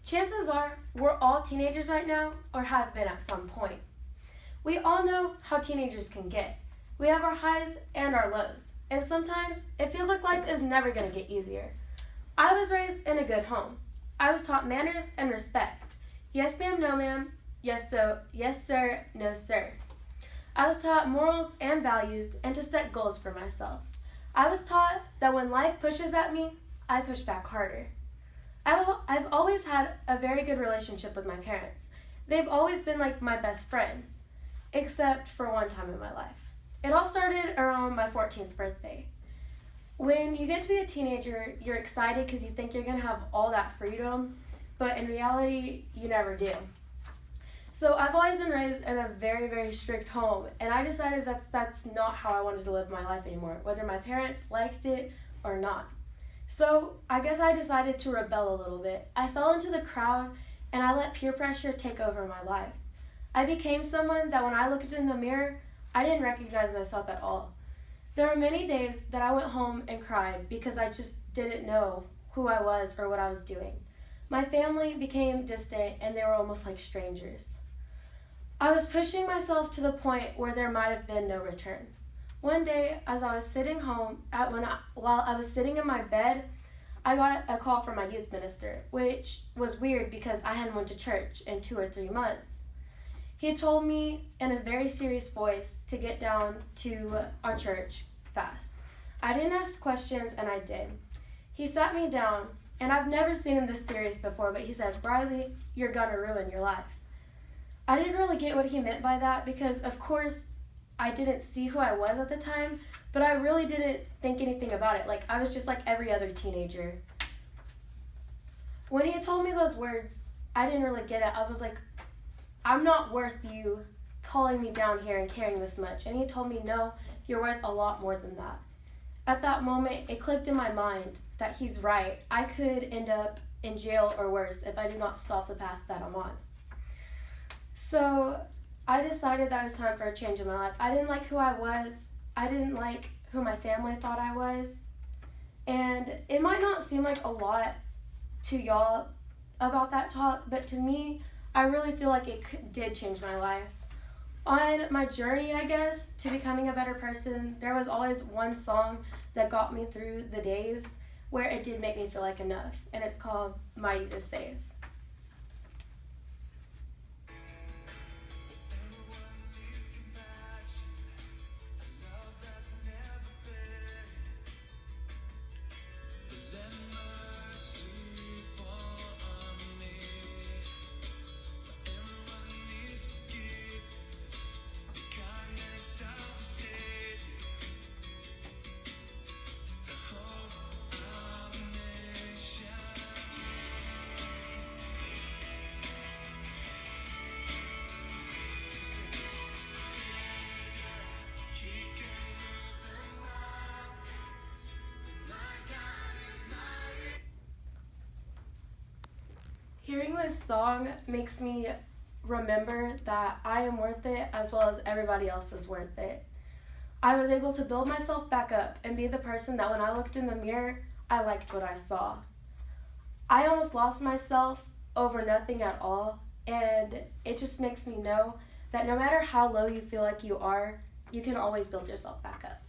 Chances are we're all teenagers right now or have been at some point. We all know how teenagers can get. We have our highs and our lows, and sometimes it feels like life is never going to get easier. I was raised in a good home. I was taught manners and respect. Yes ma'am, no ma'am. Yes so, yes sir, no sir. I was taught morals and values and to set goals for myself. I was taught that when life pushes at me, I push back harder. I've always had a very good relationship with my parents. They've always been like my best friends, except for one time in my life. It all started around my 14th birthday. When you get to be a teenager, you're excited because you think you're going to have all that freedom, but in reality, you never do. So I've always been raised in a very, very strict home, and I decided that's not how I wanted to live my life anymore, whether my parents liked it or not. So I guess I decided to rebel a little bit. I fell into the crowd and I let peer pressure take over my life. I became someone that when I looked in the mirror, I didn't recognize myself at all. There were many days that I went home and cried because I just didn't know who I was or what I was doing. My family became distant and they were almost like strangers. I was pushing myself to the point where there might have been no return. One day, as I was sitting home, while I was sitting in my bed, I got a call from my youth minister, which was weird because I hadn't went to church in 2 or 3 months. He told me in a very serious voice to get down to our church fast. I didn't ask questions, and I did. He sat me down, and I've never seen him this serious before, but he said, "Briley, you're gonna ruin your life." I didn't really get what he meant by that because, of course, I didn't see who I was at the time, but I really didn't think anything about it. Like, I was just like every other teenager. When he told me those words, I didn't really get it. I was like, I'm not worth you calling me down here and caring this much. And he told me, no, you're worth a lot more than that. At that moment, it clicked in my mind that he's right. I could end up in jail or worse if I do not stop the path that I'm on. So I decided that it was time for a change in my life. I didn't like who I was. I didn't like who my family thought I was. And it might not seem like a lot to y'all about that talk, but to me, I really feel like it did change my life. On my journey, I guess, to becoming a better person, there was always one song that got me through the days where it did make me feel like enough, and it's called Mighty to Save. Hearing this song makes me remember that I am worth it as well as everybody else is worth it. I was able to build myself back up and be the person that when I looked in the mirror, I liked what I saw. I almost lost myself over nothing at all, and it just makes me know that no matter how low you feel like you are, you can always build yourself back up.